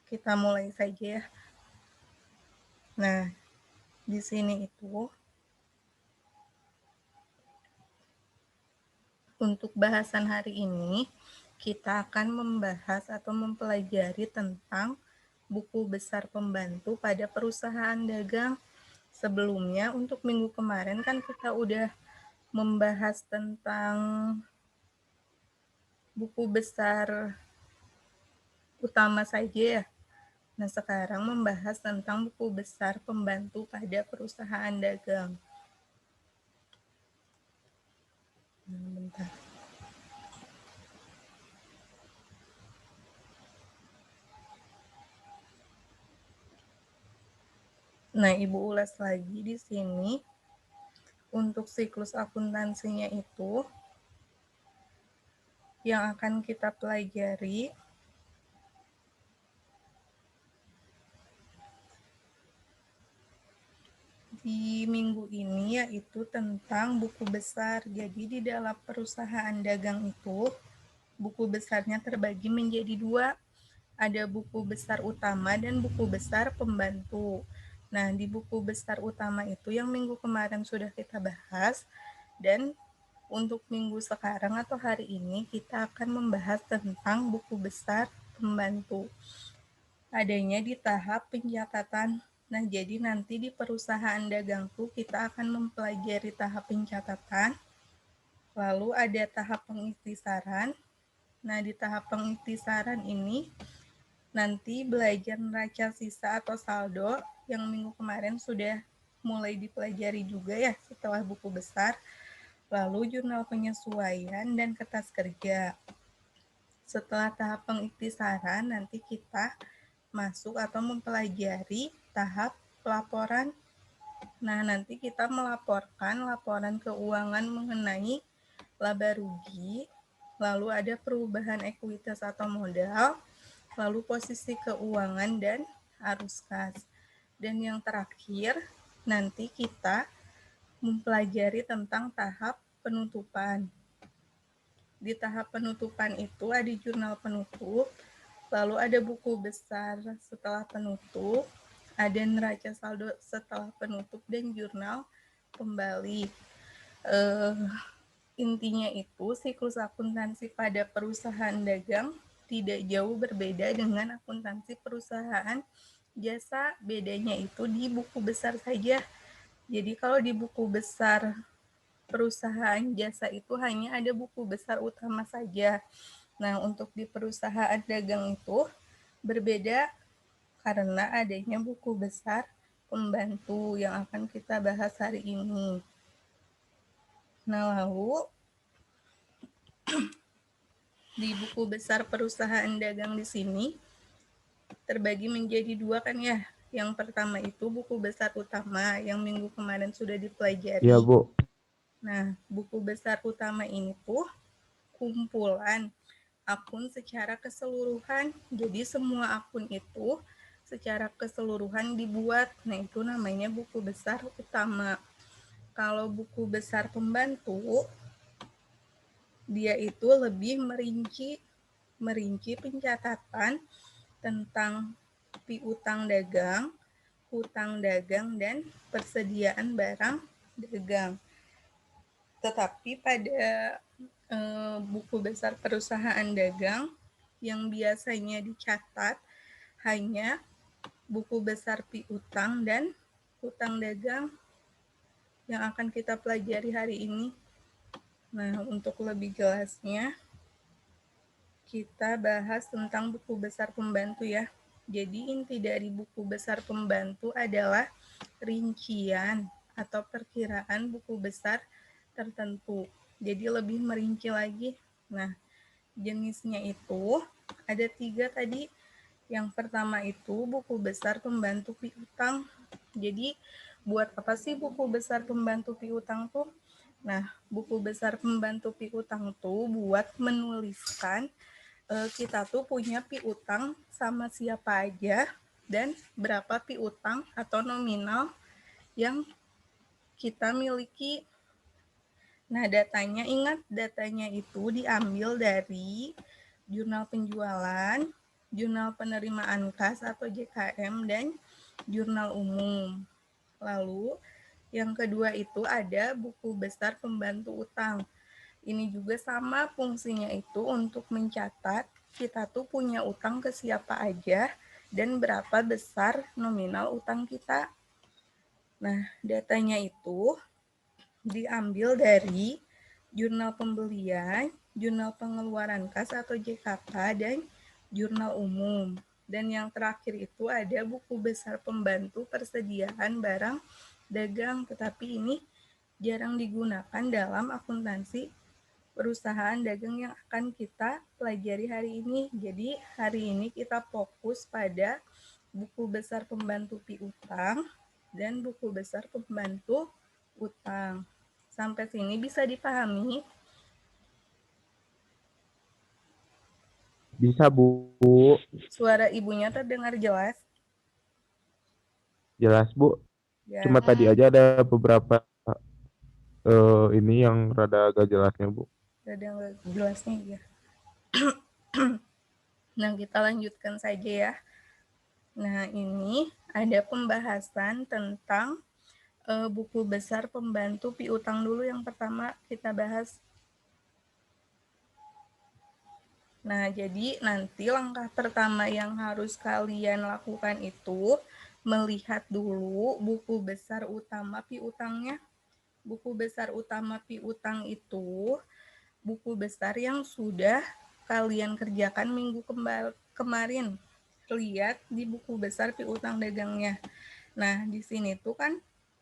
kita mulai saja ya. Nah, di sini itu untuk bahasan hari ini kita akan membahas atau mempelajari tentang buku besar pembantu pada perusahaan dagang. Sebelumnya untuk minggu kemarin kan kita udah membahas tentang buku besar utama saja ya. Nah, sekarang membahas tentang buku besar pembantu pada perusahaan dagang. Bentar. Nah, Ibu ulas lagi di sini. Untuk siklus akuntansinya itu yang akan kita pelajari di minggu ini yaitu tentang buku besar. Jadi di dalam perusahaan dagang itu buku besarnya terbagi menjadi dua. Ada buku besar utama dan buku besar pembantu. Nah, di buku besar utama itu yang minggu kemarin sudah kita bahas, dan untuk minggu sekarang atau hari ini kita akan membahas tentang buku besar pembantu. Adanya di tahap pencatatan. Nah, jadi nanti di perusahaan dagang tuh kita akan mempelajari tahap pencatatan, lalu ada tahap pengiktisaran. Nah, di tahap pengiktisaran ini nanti belajar neraca sisa atau saldo yang minggu kemarin sudah mulai dipelajari juga ya setelah buku besar. Lalu jurnal penyesuaian dan kertas kerja. Setelah tahap pengiktisaran nanti kita masuk atau mempelajari tahap pelaporan. Nah, nanti kita melaporkan laporan keuangan mengenai laba rugi, lalu ada perubahan ekuitas atau modal, lalu posisi keuangan dan arus kas. Dan yang terakhir, nanti kita mempelajari tentang tahap penutupan. Di tahap penutupan itu ada jurnal penutup, lalu ada buku besar setelah penutup, ada neraca saldo setelah penutup, dan jurnal kembali. Intinya itu siklus akuntansi pada perusahaan dagang tidak jauh berbeda dengan akuntansi perusahaan jasa. Bedanya itu di buku besar saja. Jadi kalau di buku besar perusahaan jasa itu hanya ada buku besar utama saja. Nah, untuk di perusahaan dagang itu berbeda karena adanya buku besar pembantu yang akan kita bahas hari ini. Nah, lalu di buku besar perusahaan dagang di sini terbagi menjadi dua kan ya. Yang pertama itu buku besar utama yang minggu kemarin sudah dipelajari. Iya, Bu. Nah, buku besar utama ini tuh kumpulan akun secara keseluruhan. Jadi semua akun itu secara keseluruhan dibuat. Nah, itu namanya buku besar utama. Kalau buku besar pembantu, dia itu lebih merinci pencatatan tentang piutang dagang, hutang dagang, dan persediaan barang dagang. Tetapi pada buku besar perusahaan dagang yang biasanya dicatat hanya buku besar piutang dan hutang dagang yang akan kita pelajari hari ini. Nah, untuk lebih jelasnya kita bahas tentang buku besar pembantu ya. Jadi inti dari buku besar pembantu adalah rincian atau perkiraan buku besar tertentu. Jadi lebih merinci lagi. Nah, jenisnya itu ada 3 tadi. Yang pertama itu buku besar pembantu piutang. Jadi buat apa sih buku besar pembantu piutang tuh? Nah, buku besar pembantu piutang tuh buat menuliskan kita tuh punya piutang sama siapa aja dan berapa piutang atau nominal yang kita miliki. Nah, datanya ingat, datanya itu diambil dari jurnal penjualan, jurnal penerimaan kas atau JKM, dan jurnal umum. Lalu yang kedua itu ada buku besar pembantu utang. Ini juga sama fungsinya itu untuk mencatat kita tuh punya utang ke siapa aja dan berapa besar nominal utang kita. Nah, datanya itu diambil dari jurnal pembelian, jurnal pengeluaran kas atau JKK, dan jurnal umum. Dan yang terakhir itu ada buku besar pembantu persediaan barang dagang, tetapi ini jarang digunakan dalam akuntansi perusahaan dagang yang akan kita pelajari hari ini. Jadi hari ini kita fokus pada buku besar pembantu piutang dan buku besar pembantu utang. Sampai sini bisa dipahami? Bisa, Bu. Suara ibunya terdengar jelas? Jelas, Bu. Ya, Cuma tadi aja ada beberapa ini yang rada agak jelasnya, Bu. terdengar jelasnya ya. Nah, kita lanjutkan saja ya. Nah, ini ada pembahasan tentang buku besar pembantu piutang dulu yang pertama kita bahas. Nah, jadi nanti langkah pertama yang harus kalian lakukan itu melihat dulu buku besar utama piutangnya. Buku besar utama piutang itu buku besar yang sudah kalian kerjakan minggu kemarin. Lihat di buku besar piutang dagangnya. Nah, di sini tuh kan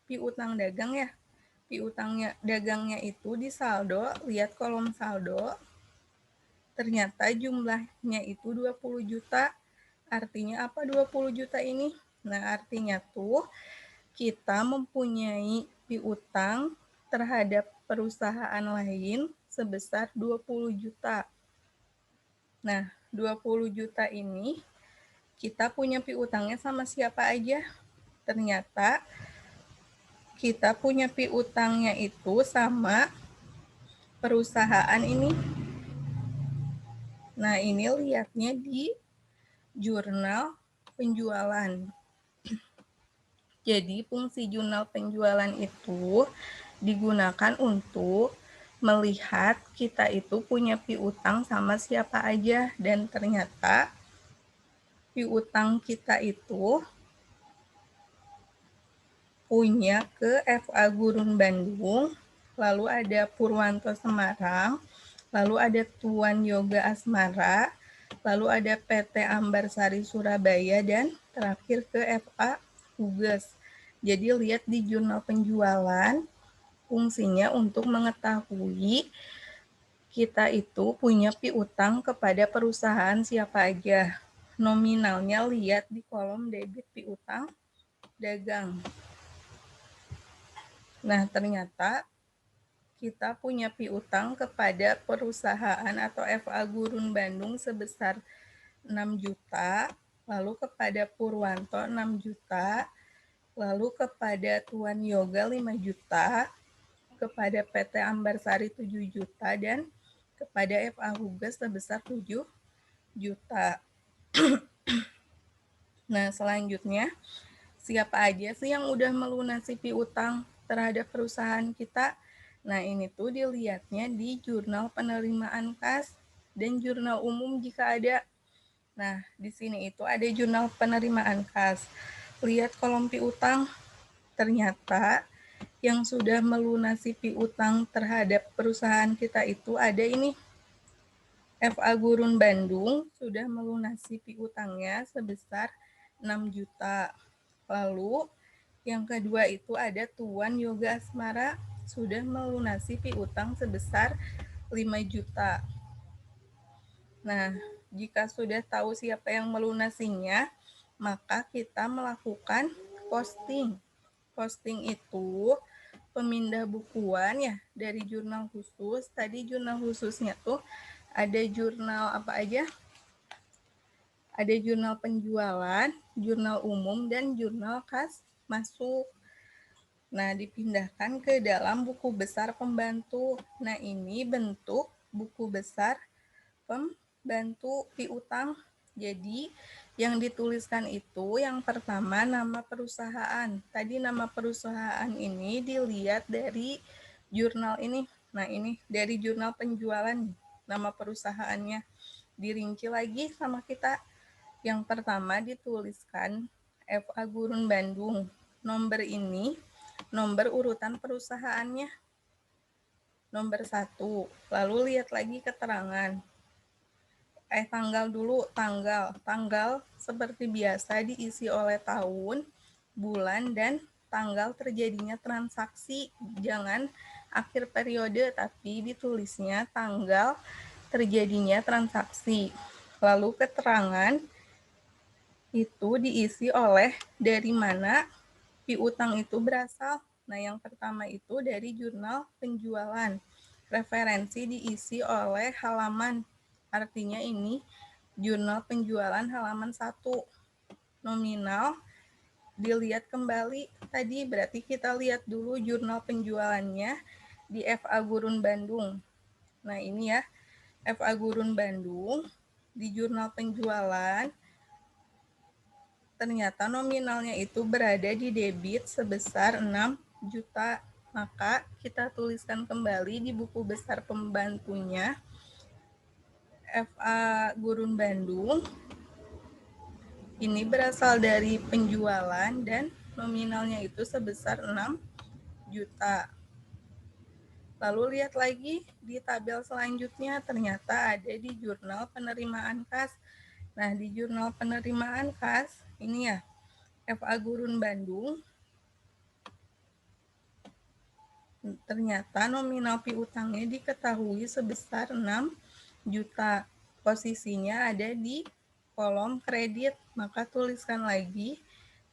piutang dagang ya. Piutangnya dagangnya itu di saldo, lihat kolom saldo. Ternyata jumlahnya itu 20 juta. Artinya apa 20 juta ini? Nah, artinya tuh kita mempunyai piutang terhadap perusahaan lain sebesar 20 juta. Nah, 20 juta ini kita punya piutangnya sama siapa aja? Ternyata kita punya piutangnya itu sama perusahaan ini. Nah, ini lihatnya di jurnal penjualan. Jadi, fungsi jurnal penjualan itu digunakan untuk melihat kita itu punya piutang sama siapa aja, dan ternyata piutang kita itu punya ke FA Gurun Bandung, lalu ada Purwanto Semarang, lalu ada Tuan Yoga Asmara, lalu ada PT Ambarsari Surabaya, dan terakhir ke FA Huges. Jadi lihat di jurnal penjualan, fungsinya untuk mengetahui kita itu punya piutang kepada perusahaan siapa aja. Nominalnya lihat di kolom debit piutang dagang. Nah, ternyata kita punya piutang kepada perusahaan atau FA Gurun Bandung sebesar 6 juta, lalu kepada Purwanto 6 juta, lalu kepada Tuan Yoga 5 juta, kepada PT Ambarsari 7 juta, dan kepada FA Huges sebesar 7 juta. Nah, selanjutnya, siapa aja sih yang udah melunasi piutang terhadap perusahaan kita? Nah, ini tuh dilihatnya di jurnal penerimaan kas dan jurnal umum jika ada. Nah, di sini itu ada jurnal penerimaan kas. Lihat kolom piutang, ternyata yang sudah melunasi piutang terhadap perusahaan kita itu ada ini. FA Gurun Bandung sudah melunasi piutangnya sebesar 6 juta. Lalu yang kedua itu ada Tuan Yoga Asmara sudah melunasi piutang sebesar 5 juta. Nah, jika sudah tahu siapa yang melunasinya, maka kita melakukan posting. Posting itu pemindah bukuan ya dari jurnal khusus. Tadi jurnal khususnya tuh ada jurnal apa aja? Ada jurnal penjualan, jurnal umum, dan jurnal kas masuk. Nah, dipindahkan ke dalam buku besar pembantu. Nah, ini bentuk buku besar pembantu piutang. Jadi yang dituliskan itu yang pertama nama perusahaan. Tadi nama perusahaan ini dilihat dari jurnal ini. Nah ini dari jurnal penjualan nama perusahaannya. Dirinci lagi sama kita. Yang pertama dituliskan FA Gurun Bandung. Nomor ini nomor urutan perusahaannya. Nomor 1. Lalu lihat lagi keterangan. Tanggal dulu, tanggal seperti biasa diisi oleh tahun, bulan, dan tanggal terjadinya transaksi. Jangan akhir periode, tapi ditulisnya tanggal terjadinya transaksi. Lalu keterangan itu diisi oleh dari mana piutang itu berasal. Nah, yang pertama itu dari jurnal penjualan. Referensi diisi oleh halaman. Artinya ini jurnal penjualan halaman 1. Nominal dilihat kembali tadi, berarti kita lihat dulu jurnal penjualannya di FA Gurun Bandung. Nah, ini ya, FA Gurun Bandung di jurnal penjualan ternyata nominalnya itu berada di debit sebesar 6 juta. Maka kita tuliskan kembali di buku besar pembantunya FA Gurun Bandung. Ini berasal dari penjualan dan nominalnya itu sebesar 6 juta. Lalu lihat lagi di tabel selanjutnya, ternyata ada di jurnal penerimaan kas. Nah, di jurnal penerimaan kas, ini ya, FA Gurun Bandung, ternyata nominal piutangnya diketahui sebesar 6 juta. Posisinya ada di kolom kredit, maka tuliskan lagi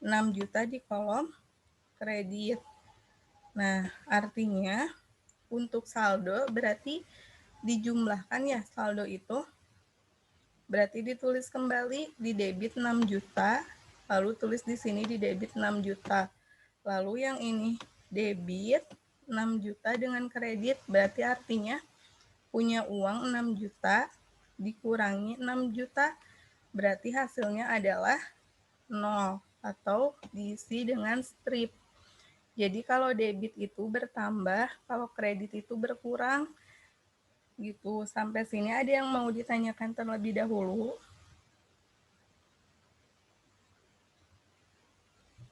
6 juta di kolom kredit. Nah, artinya untuk saldo berarti dijumlahkan ya saldo itu. Berarti ditulis kembali di debit 6 juta, lalu tulis di sini di debit 6 juta. Lalu yang ini debit 6 juta dengan kredit, berarti artinya punya uang 6 juta dikurangi 6 juta, berarti hasilnya adalah 0 atau diisi dengan strip. Jadi kalau debit itu bertambah, kalau kredit itu berkurang, gitu. Sampai sini ada yang mau ditanyakan terlebih dahulu?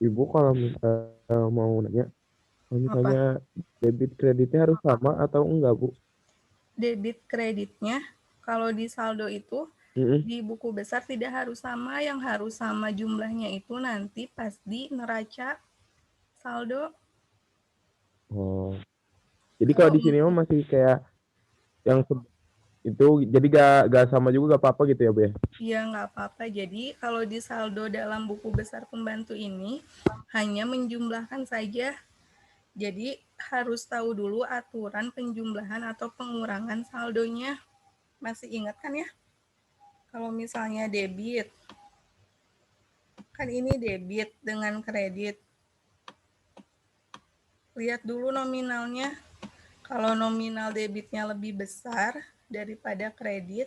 Ibu kalau misalnya mau nanya, kalau Apa? misalnya debit kreditnya harus sama atau enggak, Bu? Debit kreditnya, kalau di saldo itu, Mm-mm. di buku besar tidak harus sama, yang harus sama jumlahnya itu nanti pas di neraca saldo. Oh, jadi kalau Kalau di sini mah untuk masih kayak yang itu, jadi gak sama juga gak apa-apa gitu ya, Bu ya? ya nggak apa-apa. Jadi kalau di saldo dalam buku besar pembantu ini hanya menjumlahkan saja. Jadi harus tahu dulu aturan penjumlahan atau pengurangan saldonya. Masih ingat kan ya? Kalau misalnya debit, kan ini debit dengan kredit. Lihat dulu nominalnya. Kalau nominal debitnya lebih besar daripada kredit,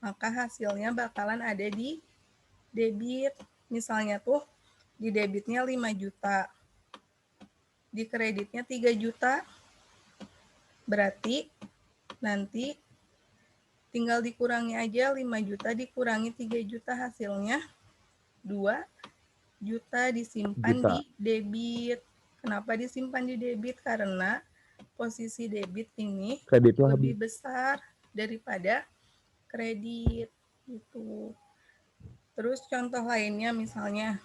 maka hasilnya bakalan ada di debit. Misalnya tuh di debitnya 5 juta, di kreditnya 3 juta, berarti nanti tinggal dikurangi aja 5 juta dikurangi 3 juta, hasilnya 2 juta disimpan di Juta. debit. Kenapa disimpan di debit? Karena posisi debit ini Kreditnya lebih habis. besar daripada kredit gitu. Terus contoh lainnya misalnya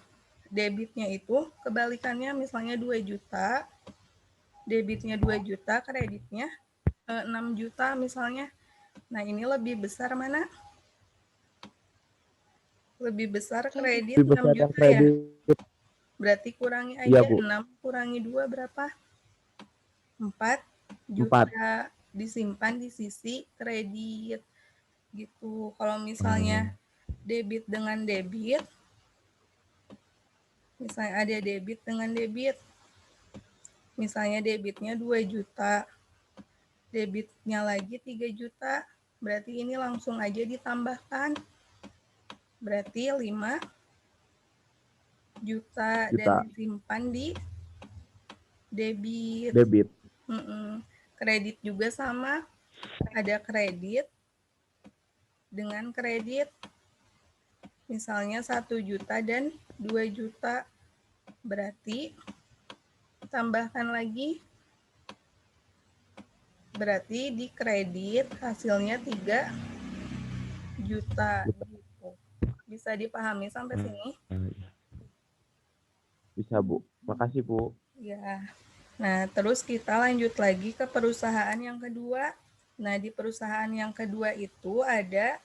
debitnya itu kebalikannya, misalnya 2 juta, debitnya 2 juta, kreditnya 6 juta misalnya. Nah, ini lebih besar mana? Lebih besar kredit Lebih 6 besar yang juta ya. kredit. Berarti kurangi Iya, aja, Bu. 6 kurangi 2 berapa? 4 4. juta disimpan di sisi kredit gitu. Kalau Hmm. misalnya debit dengan debit, misalnya ada debit dengan debit, misalnya debitnya 2 juta, debitnya lagi 3 juta, berarti ini langsung aja ditambahkan berarti 5 juta dan disimpan di debit. Kredit juga sama, ada kredit dengan kredit, misalnya 1 juta dan 2 juta, berarti tambahkan lagi, berarti di kredit hasilnya 3 juta gitu. Bisa dipahami sampai sini? Bisa, Bu. Makasih, Bu. Ya. Nah, terus kita lanjut lagi ke perusahaan yang kedua. Nah, di perusahaan yang kedua itu ada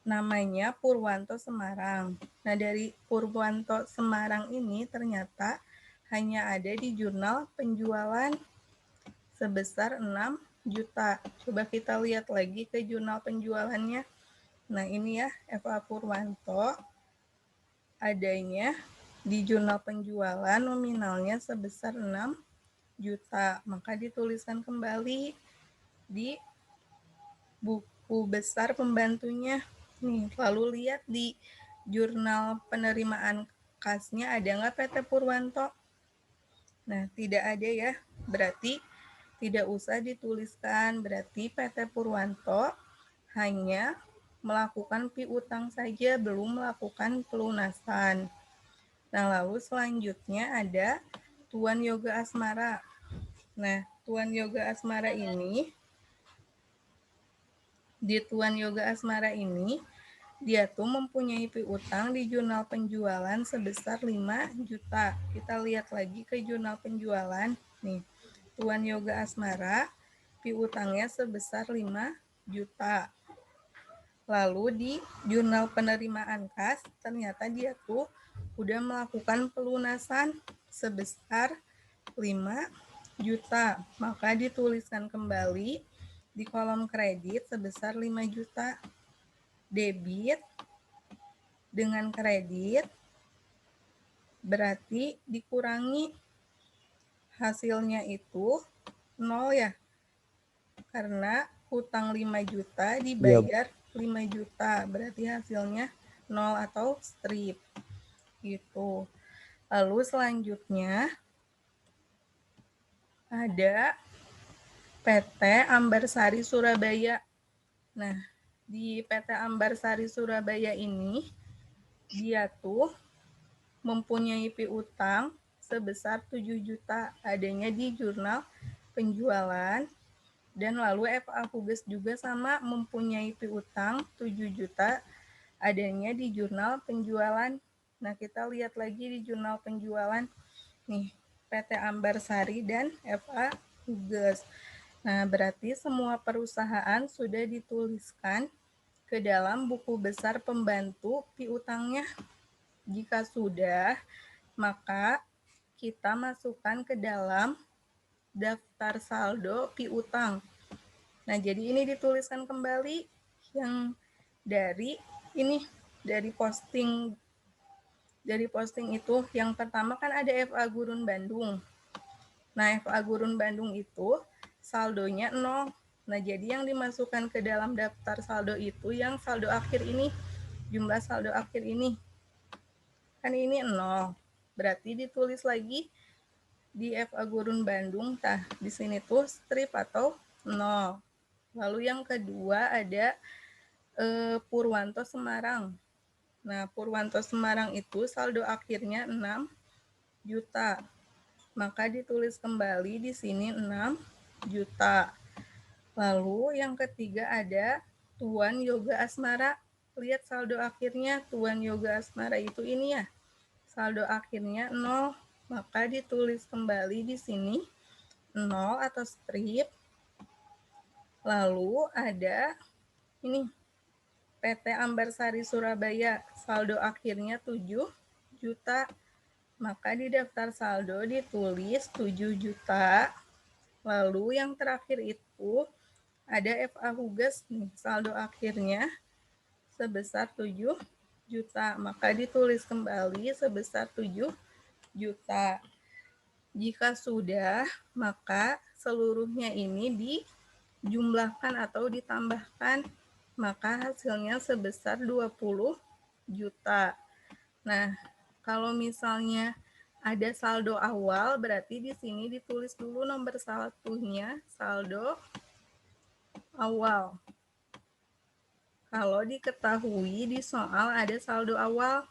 namanya Purwanto Semarang. Nah, dari Purwanto Semarang ini ternyata hanya ada di jurnal penjualan sebesar 6 juta. Coba kita lihat lagi ke jurnal penjualannya. Nah, ini ya, FA Purwanto adanya di jurnal penjualan nominalnya sebesar 6 juta. Maka dituliskan kembali di buku besar pembantunya. Nih, lalu lihat di jurnal penerimaan kasnya ada nggak PT Purwanto? Nah, tidak ada ya. Berarti tidak usah dituliskan. Berarti PT Purwanto hanya melakukan piutang saja, belum melakukan pelunasan. Nah, lalu selanjutnya ada Tuan Yoga Asmara. Nah, Tuan Yoga Asmara ini, di Tuan Yoga Asmara ini, dia tuh mempunyai piutang di jurnal penjualan sebesar 5 juta. Kita lihat lagi ke jurnal penjualan. Nih, Tuan Yoga Asmara, piutangnya sebesar 5 juta. Lalu di jurnal penerimaan kas, ternyata dia tuh udah melakukan pelunasan sebesar 5 juta. Maka dituliskan kembali di kolom kredit sebesar 5 juta. Debit dengan kredit berarti dikurangi hasilnya itu 0 ya. Karena hutang 5 juta dibayar 5 juta, berarti hasilnya 0 atau strip. Gitu. Lalu selanjutnya ada PT Ambarsari Surabaya. Nah, di PT Ambarsari Surabaya ini dia tuh mempunyai piutang sebesar 7 juta adanya di jurnal penjualan, dan lalu FA Huges juga sama mempunyai piutang 7 juta adanya di jurnal penjualan. Nah, kita lihat lagi di jurnal penjualan nih, PT Ambarsari dan FA Huges. Nah, berarti semua perusahaan sudah dituliskan ke dalam buku besar pembantu piutangnya. Jika sudah, maka kita masukkan ke dalam daftar saldo piutang. Nah, jadi ini dituliskan kembali yang dari ini, dari posting itu yang pertama kan ada FA Gurun Bandung. Nah, FA Gurun Bandung itu saldonya 0. Nah, jadi yang dimasukkan ke dalam daftar saldo itu yang saldo akhir ini, jumlah saldo akhir ini. Kan ini 0. Berarti ditulis lagi di FA Gurun Bandung, tah di sini tuh strip atau 0. Lalu yang kedua ada Purwanto Semarang. Nah, Purwanto Semarang itu saldo akhirnya 6 juta. Maka ditulis kembali di sini 6 juta. Lalu yang ketiga ada Tuan Yoga Asmara. Lihat saldo akhirnya Tuan Yoga Asmara itu ini ya. Saldo akhirnya 0. Maka ditulis kembali di sini 0 atau strip. Lalu ada ini PT Ambarsari Surabaya, saldo akhirnya 7 juta. Maka di daftar saldo ditulis 7 juta. Lalu yang terakhir itu ada FA Huges nih, saldo akhirnya sebesar 7 juta. Maka ditulis kembali sebesar 7 juta. Jika sudah, maka seluruhnya ini dijumlahkan atau ditambahkan, maka hasilnya sebesar 20 juta. Nah, kalau misalnya ada saldo awal, berarti di sini ditulis dulu nomor satunya, saldo awal. Kalau diketahui di soal ada saldo awal,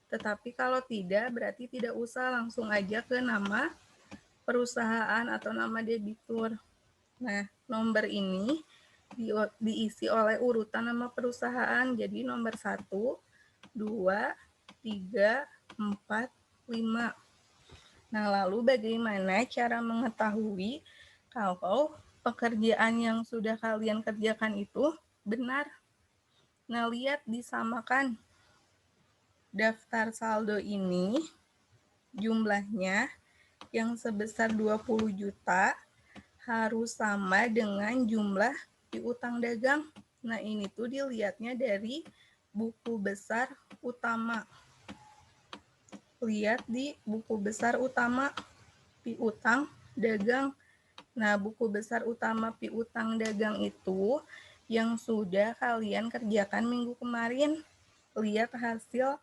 tetapi kalau tidak, berarti tidak usah, langsung aja ke nama perusahaan atau nama debitur. Nah, nomor ini diisi oleh urutan nama perusahaan. Jadi nomor 1, 2, 3, 4, 5. Nah, lalu bagaimana cara mengetahui kalau pekerjaan yang sudah kalian kerjakan itu benar? Nah, lihat disamakan. Daftar saldo ini jumlahnya yang sebesar 20 juta harus sama dengan jumlah piutang dagang. Nah, ini tuh dilihatnya dari buku besar utama. Lihat di buku besar utama piutang dagang. Nah, buku besar utama piutang dagang itu yang sudah kalian kerjakan minggu kemarin. Lihat hasil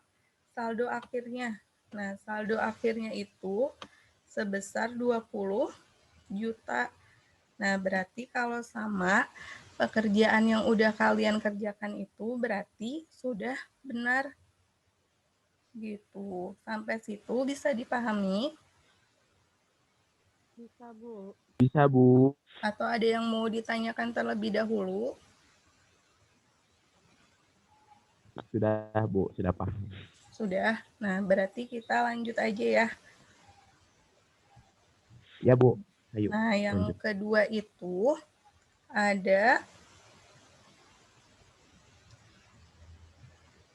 saldo akhirnya. Nah, saldo akhirnya itu sebesar 20 juta. Nah, berarti kalau sama, pekerjaan yang udah kalian kerjakan itu berarti sudah benar. Gitu. Sampai situ bisa dipahami? Bisa, Bu. Bisa, Bu. Atau ada yang mau ditanyakan terlebih dahulu? Sudah, Bu. Sudah paham. Sudah. Nah, berarti kita lanjut aja ya. Ya, Bu. Ayo, Nah, yang lanjut. kedua itu ada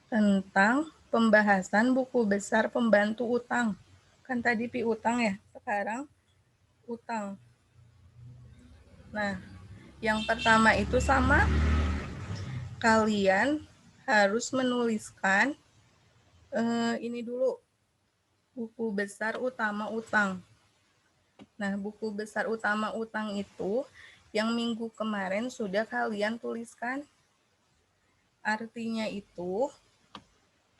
tentang pembahasan buku besar pembantu utang. Kan tadi piutang ya, sekarang utang. Nah, yang pertama itu sama, kalian harus menuliskan ini dulu, buku besar utama utang. Nah, buku besar utama utang itu yang minggu kemarin sudah kalian tuliskan. Artinya itu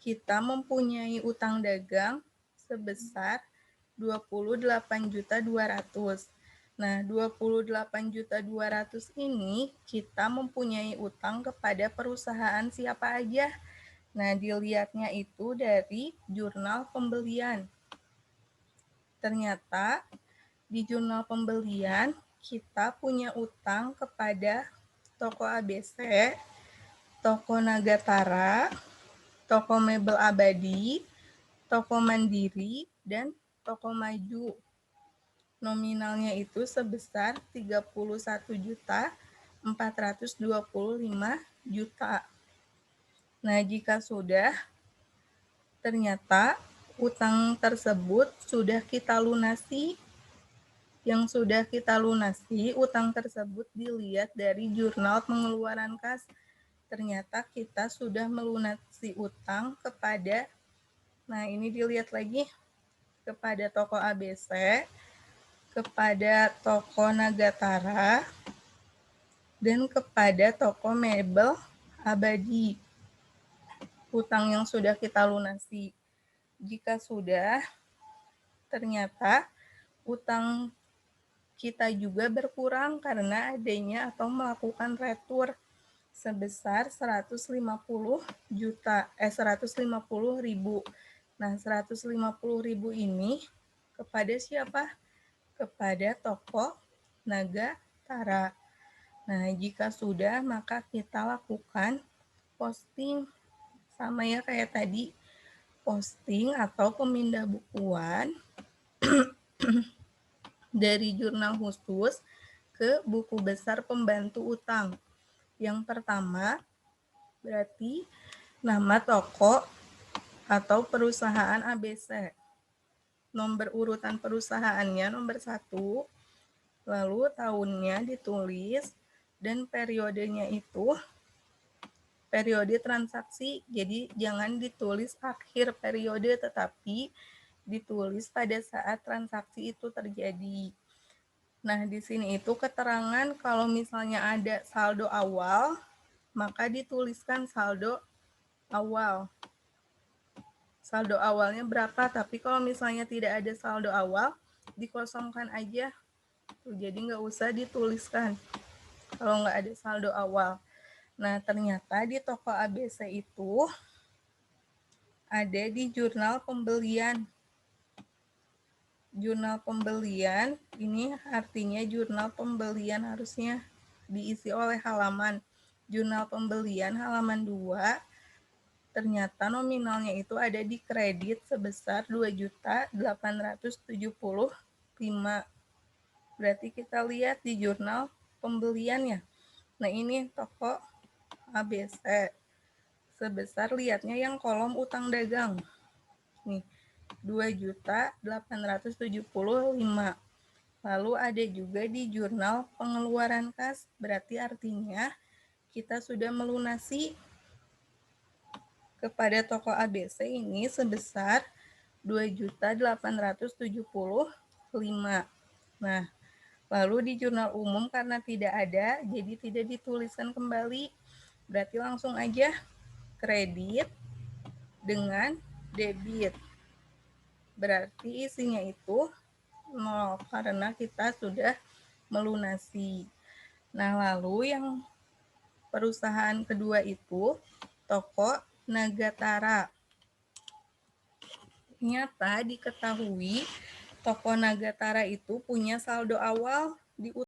kita mempunyai utang dagang sebesar 28.200.000. Nah, 28.200.000 ini kita mempunyai utang kepada perusahaan siapa aja. Nah, dilihatnya itu dari jurnal pembelian. Ternyata di jurnal pembelian kita punya utang kepada toko ABC, toko Nagatara, toko Mebel Abadi, toko Mandiri, dan toko Maju. Nominalnya itu sebesar 31.425.000.000. Nah, jika sudah, ternyata utang tersebut sudah kita lunasi. Yang sudah kita lunasi, utang tersebut dilihat dari jurnal pengeluaran kas. Ternyata kita sudah melunasi utang kepada, nah ini dilihat lagi, kepada toko ABC, kepada toko Nagatara, dan kepada toko Mebel Abadi. Utang yang sudah kita lunasi. Jika sudah, ternyata utang kita juga berkurang karena adanya atau melakukan retur sebesar 150 ribu. Nah, 150 ribu ini kepada siapa? Kepada toko Nagatara. Nah, jika sudah, maka kita lakukan posting. Sama ya kayak tadi, posting atau pemindah bukuan dari jurnal khusus ke buku besar pembantu utang. Yang pertama, berarti nama toko atau perusahaan ABC. Nomor urutan perusahaannya nomor 1, lalu tahunnya ditulis, dan periodenya itu periode transaksi. Jadi jangan ditulis akhir periode, tetapi ditulis pada saat transaksi itu terjadi. Nah, di sini itu keterangan kalau misalnya ada saldo awal, maka dituliskan saldo awal. saldo awalnya berapa. Tapi kalau misalnya tidak ada saldo awal, dikosongkan aja. Jadi nggak usah dituliskan kalau nggak ada saldo awal. Nah, ternyata di toko ABC itu ada di jurnal pembelian. Jurnal pembelian ini artinya jurnal pembelian harusnya diisi oleh halaman. Jurnal pembelian halaman 2, ternyata nominalnya itu ada di kredit sebesar 2.875. Berarti kita lihat di jurnal pembeliannya. Nah, ini toko ABC. Sebesar lihatnya yang kolom utang dagang. Nih, 2.875. Lalu ada juga di jurnal pengeluaran kas, berarti artinya kita sudah melunasi kepada toko ABC ini sebesar 2.875. Nah, lalu di jurnal umum karena tidak ada, jadi tidak dituliskan kembali. Berarti langsung aja kredit dengan debit. Berarti isinya itu 0 karena kita sudah melunasi. Nah, lalu yang perusahaan kedua itu toko Nagatara. Ternyata diketahui toko Nagatara itu punya saldo awal di